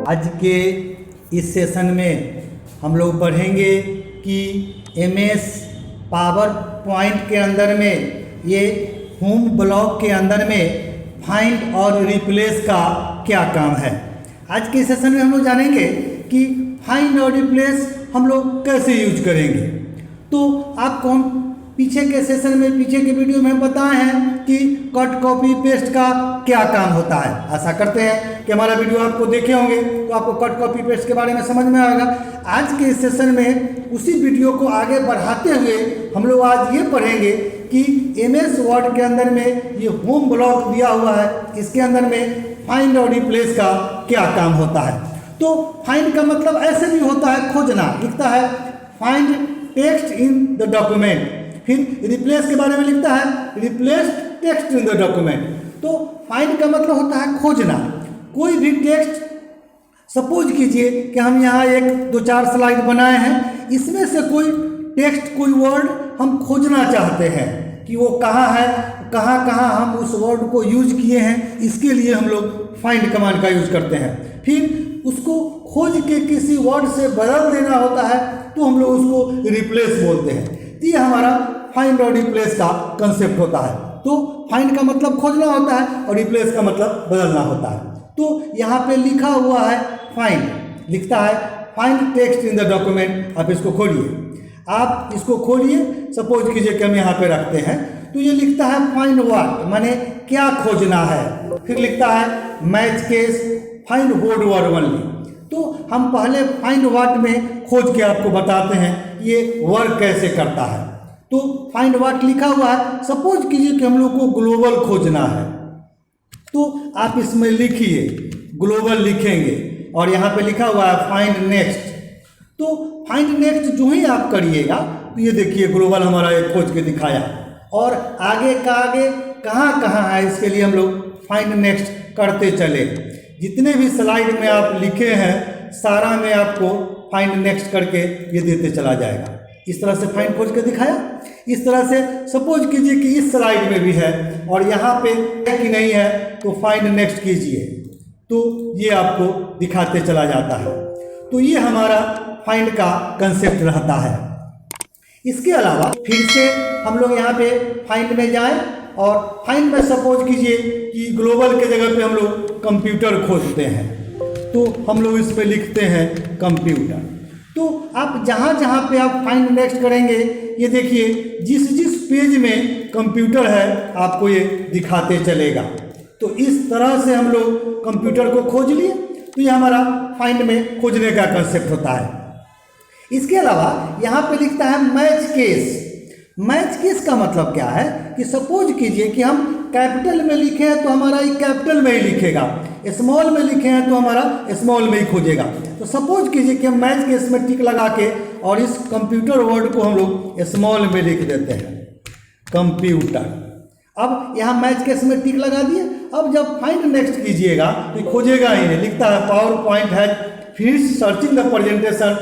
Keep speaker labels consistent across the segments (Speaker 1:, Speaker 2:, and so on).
Speaker 1: आज के इस सेशन में हम लोग पढ़ेंगे कि MS पावर पॉइंट के अंदर में ये होम ब्लॉक के अंदर में फाइंड और रिप्लेस का क्या काम है। आज के सेशन में हम लोग जानेंगे कि फाइंड और रिप्लेस हम लोग कैसे यूज करेंगे। तो आपको हम पीछे के सेशन में, पीछे के वीडियो में बताए हैं कि कट कॉपी पेस्ट का क्या काम होता है। आशा करते हैं कि हमारा वीडियो आपको देखे होंगे तो आपको कट कॉपी पेस्ट के बारे में समझ में आएगा। आज के इस सेशन में उसी वीडियो को आगे बढ़ाते हुए हम लोग आज ये पढ़ेंगे कि MS वर्ड के अंदर में ये होम ब्लॉक दिया हुआ है, इसके अंदर में फाइंड और रिप्लेस का क्या काम होता है। तो फाइंड का मतलब ऐसे भी होता है खोजना, लिखता है find text in the document. फिर रिप्लेस के बारे में लिखता है replace text in the document. तो फाइंड का मतलब होता है खोजना। कोई भी टेक्स्ट, सपोज कीजिए कि हम यहाँ एक दो चार स्लाइड बनाए हैं, इसमें से कोई टेक्स्ट, कोई वर्ड हम खोजना चाहते हैं कि वो कहाँ है, कहाँ कहाँ हम उस वर्ड को यूज किए हैं। इसके लिए हम लोग फाइंड कमांड का यूज करते हैं। फिर उसको खोज के किसी वर्ड से बदल देना होता है तो हम लोग उसको रिप्लेस बोलते हैं। ये हमारा फाइंड और रिप्लेस का कंसेप्ट होता है। तो फाइंड का मतलब खोजना होता है और रिप्लेस का मतलब बदलना होता है। तो यहाँ पे लिखा हुआ है फाइंड, लिखता है find text in the document. आप इसको खोलिए, आप इसको खोलिए, सपोज कीजिए कि हम यहाँ पे रखते हैं तो ये लिखता है फाइंड व्हाट, माने क्या खोजना है। फिर लिखता है match case find word word only. तो हम पहले फाइंड व्हाट में खोज के आपको बताते हैं ये वर्क कैसे करता है। तो फाइंड व्हाट लिखा हुआ है, सपोज कीजिए कि हम लोग को ग्लोबल खोजना है तो आप इसमें लिखिए, ग्लोबल लिखेंगे और यहाँ पे लिखा हुआ है फाइंड नेक्स्ट। तो फाइंड नेक्स्ट जो ही आप करिएगा तो ये देखिए ग्लोबल हमारा एक खोज के दिखाया। और आगे का आगे कहाँ कहाँ है इसके लिए हम लोग फाइंड नेक्स्ट करते चले। जितने भी स्लाइड में आप लिखे हैं सारा में आपको फाइंड नेक्स्ट करके ये देते चला जाएगा। इस तरह से फाइंड खोज के दिखाया। इस तरह से सपोज कीजिए कि इस स्लाइड में भी है और यहाँ पे है कि नहीं है तो फाइंड नेक्स्ट कीजिए तो ये आपको दिखाते चला जाता है। तो ये हमारा फाइंड का कंसेप्ट रहता है। इसके अलावा फिर से हम लोग यहाँ पे फाइंड में जाएं और फाइंड में सपोज कीजिए कि ग्लोबल के जगह पे हम लोग कंप्यूटर खोजते हैं तो हम लोग इस पे लिखते हैं कंप्यूटर। तो आप जहाँ जहाँ पे आप फाइंड नेक्स्ट करेंगे ये देखिए जिस जिस पेज में कंप्यूटर है आपको ये दिखाते चलेगा। तो इस तरह से हम लोग कंप्यूटर को खोज लिए तो ये हमारा फाइंड में खोजने का कंसेप्ट होता है। इसके अलावा यहाँ पे लिखता है मैच केस। मैच केस का मतलब क्या है कि सपोज कीजिए कि हम कैपिटल में लिखे हैं तो हमारा ये कैपिटल में ही लिखेगा, स्मॉल में लिखे हैं तो हमारा स्मॉल में ही खोजेगा। तो सपोज कीजिए कि हम मैच केस में टिक लगा के और इस कंप्यूटर वर्ड को हम लोग स्मॉल में लिख देते हैं कंप्यूटर। अब यहाँ मैच केस में टिक लगा दिए। अब जब फाइंड नेक्स्ट कीजिएगा तो खोजेगा ही नहीं, लिखता है PowerPoint has finished searching the presentation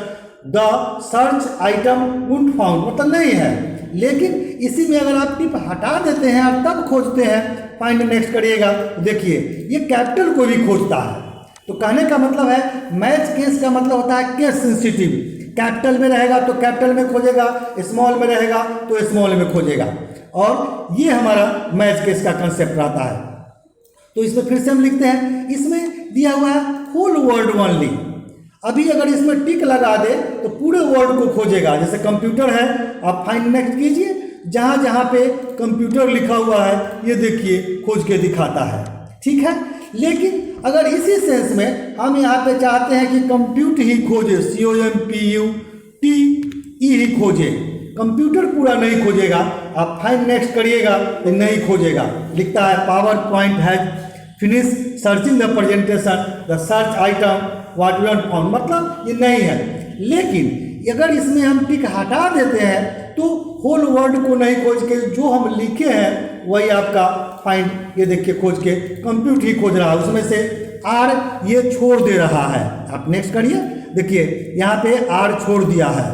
Speaker 1: the search item wouldn't found, मतलब नहीं है। लेकिन इसी में अगर आप टिप हटा देते हैं और तब खोजते हैं, फाइंड नेक्स्ट करिएगा, देखिए ये कैपिटल को भी खोजता है। तो कहने का मतलब है मैच केस का मतलब होता है केस सेंसिटिव। कैपिटल में रहेगा तो कैपिटल में खोजेगा, स्मॉल में रहेगा तो स्मॉल में खोजेगा। और ये हमारा मैच केस का कंसेप्ट रहता है। तो इसमें फिर से हम लिखते हैं, इसमें दिया हुआ है होल वर्ड ओनली। अभी अगर इसमें टिक लगा दे तो पूरे वर्ड को खोजेगा। जैसे कंप्यूटर है, आप फाइंड नेक्स्ट कीजिए, जहाँ जहाँ पे कंप्यूटर लिखा हुआ है ये देखिए खोज के दिखाता है, ठीक है। लेकिन अगर इसी सेंस में हम यहाँ पे चाहते हैं कि कंप्यूट ही खोजे, COMPUT ही खोजे, कंप्यूटर पूरा नहीं खोजेगा, आप फाइंड नेक्स्ट करिएगा तो नहीं खोजेगा। लिखता है PowerPoint has finish searching the presentation the search item what we want found, मतलब ये नहीं है। लेकिन अगर इसमें हम टिक हटा देते हैं तो होल वर्ड को नहीं खोज के जो हम लिखे हैं वही आपका फाइंड, ये देखिए खोज के कंप्यूट ही खोज रहा है, उसमें से आर ये छोड़ दे रहा है। आप नेक्स्ट करिए, देखिए यहाँ पे आर छोड़ दिया है।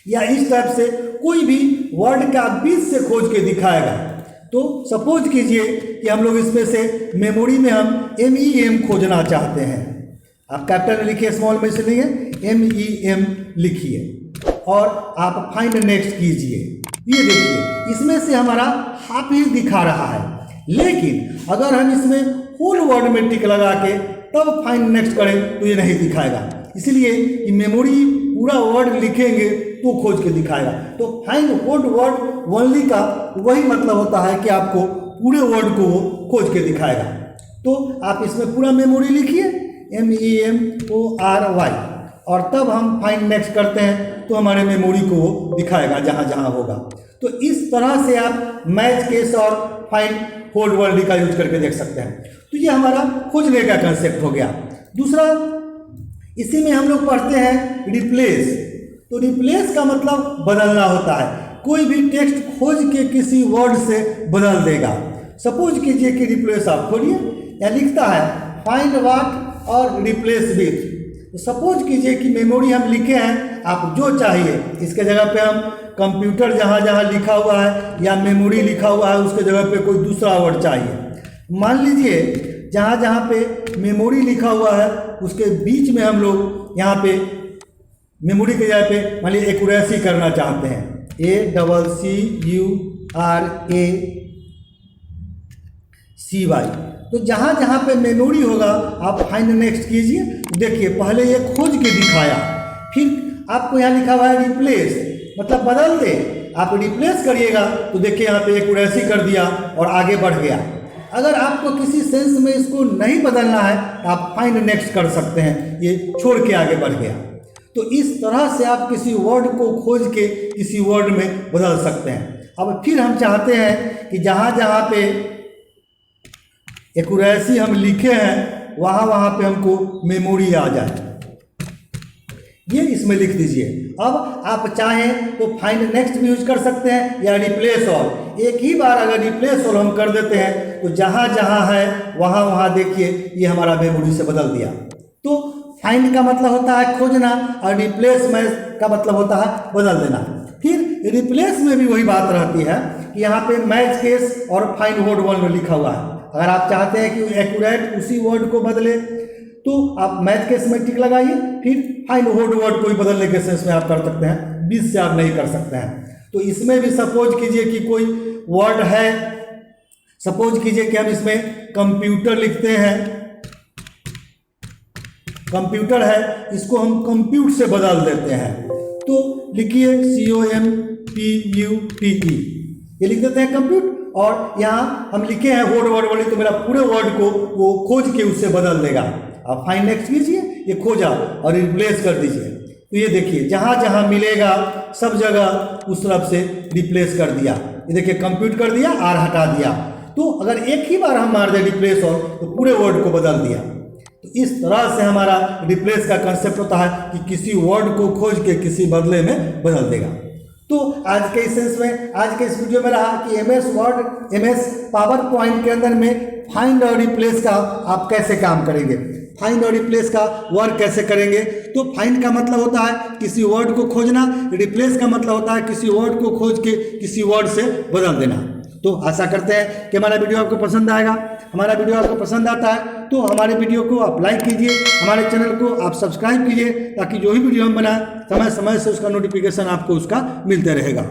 Speaker 1: या इस टाइप से कोई भी वर्ड का बीच से खोज के दिखाएगा। तो सपोज कीजिए कि हम लोग इसमें से मेमोरी में हम MEM खोजना चाहते हैं आप कैपिटल में लिखिए, स्मॉल में इसलिए MEM लिखिए और आप फाइंड नेक्स्ट कीजिए। ये देखिए इसमें से हमारा हाफ ही दिखा रहा है, लेकिन अगर हम इसमें होल वर्ड में टिक लगा के तब फाइंड नेक्स्ट करें तो ये नहीं दिखाएगा। इसलिए ये मेमोरी पूरा वर्ड लिखेंगे तो खोज के दिखाएगा। तो फाइंड होल वर्ड ओनली का वही मतलब होता है कि आपको पूरे वर्ड को वो खोज के दिखाएगा। तो आप इसमें पूरा मेमोरी लिखिए MEMORY और तब हम फाइंड नेक्स्ट करते हैं तो हमारे मेमोरी को वो दिखाएगा जहाँ जहाँ होगा। तो इस तरह से आप मैच केस और फाइंड होल्ड वर्ड का यूज करके देख सकते हैं। तो ये हमारा खोजने का कंसेप्ट हो गया। दूसरा, इसी में हम लोग पढ़ते हैं रिप्लेस। तो रिप्लेस का मतलब बदलना होता है। कोई भी टेक्स्ट खोज के किसी वर्ड से बदल देगा। सपोज कीजिए कि रिप्लेस आप खोलिए, या लिखता है फाइंड व्हाट और रिप्लेस विथ। तो सपोज कीजिए कि मेमोरी हम लिखे हैं, आप जो चाहिए इसके जगह पे हम कंप्यूटर जहाँ जहाँ लिखा हुआ है या मेमोरी लिखा हुआ है उसके जगह पे कोई दूसरा वर्ड चाहिए। मान लीजिए जहाँ जहाँ पे मेमोरी लिखा हुआ है उसके बीच में हम लोग यहाँ पे मेमोरी के जगह पे मान लीजिए एक्यूरेसी करना चाहते हैं, ACCURACY। तो जहाँ जहाँ पे मेमोरी होगा आप फाइंड नेक्स्ट कीजिए। देखिए पहले ये खोज के दिखाया, फिर आपको यहाँ लिखा हुआ है रिप्लेस, मतलब बदल दे। आप रिप्लेस करिएगा तो देखिए यहाँ पे एक्यूरेसी कर दिया और आगे बढ़ गया। अगर आपको किसी सेंस में इसको नहीं बदलना है तो आप फाइंड नेक्स्ट कर सकते हैं, ये छोड़ के आगे बढ़ गया। तो इस तरह से आप किसी वर्ड को खोज के किसी वर्ड में बदल सकते हैं। अब फिर हम चाहते हैं कि जहाँ जहाँ पे एक्यूरेसी हम लिखे हैं वहाँ वहाँ पे हमको मेमोरी आ जाए, ये इसमें लिख दीजिए। अब आप चाहें तो फाइंड नेक्स्ट भी यूज कर सकते हैं या रिप्लेस ऑल। एक ही बार अगर रिप्लेस ऑल हम कर देते हैं तो जहाँ जहाँ है वहाँ वहाँ देखिए ये हमारा मेमोरी से बदल दिया। तो फाइंड का मतलब होता है खोजना और रिप्लेसमेंट का मतलब होता है बदल देना। फिर रिप्लेस में भी वही बात रहती है कि यहाँ पे मैच केस और फाइंड वर्ड वर्ड में लिखा हुआ है। अगर आप चाहते हैं कि एक्यूरेट उसी वर्ड को बदले तो आप मैच केस में टिक लगाइए, फिर फाइंड होल्ड वर्ड को भी बदलने के सेंस में आप कर सकते हैं, बीच से आप नहीं कर सकते हैं। तो इसमें भी सपोज कीजिए कि कोई वर्ड है, सपोज कीजिए कि हम इसमें कंप्यूटर लिखते हैं, कंप्यूटर है, इसको हम कंप्यूट से बदल देते हैं। तो लिखिए COMPUTE, ये लिख देते हैं कंप्यूट, और यहाँ हम लिखे हैं वर्ड वर्ड वर्ड, तो मेरा पूरे वर्ड को वो खोज के उससे बदल देगा। आप फाइंड नेक्स्ट कीजिए, ये खोजा और रिप्लेस कर दीजिए। तो ये देखिए जहाँ जहाँ मिलेगा सब जगह उस तरफ से रिप्लेस कर दिया। ये देखिए कंप्यूट कर दिया, आर हटा दिया। तो अगर एक ही बार हम मार दें रिप्लेस और तो पूरे वर्ड को बदल दिया। तो इस तरह से हमारा रिप्लेस का कंसेप्ट होता है कि किसी वर्ड को खोज के किसी बदले में बदल देगा। तो आज के इस सेंस में, आज के इस वीडियो में रहा कि MS पावर पॉइंट के अंदर में फाइंड और रिप्लेस का आप कैसे काम करेंगे, फाइंड और रिप्लेस का वर्क कैसे करेंगे। तो फाइंड का मतलब होता है किसी वर्ड को खोजना, रिप्लेस का मतलब होता है किसी वर्ड को खोज के किसी वर्ड से बदल देना। तो आशा करते हैं कि हमारा वीडियो आपको पसंद आएगा। हमारा वीडियो आपको पसंद आता है तो हमारे वीडियो को आप लाइक कीजिए, हमारे चैनल को आप सब्सक्राइब कीजिए, ताकि जो भी वीडियो हम बनाएं समय समय से उसका नोटिफिकेशन आपको उसका मिलते रहेगा।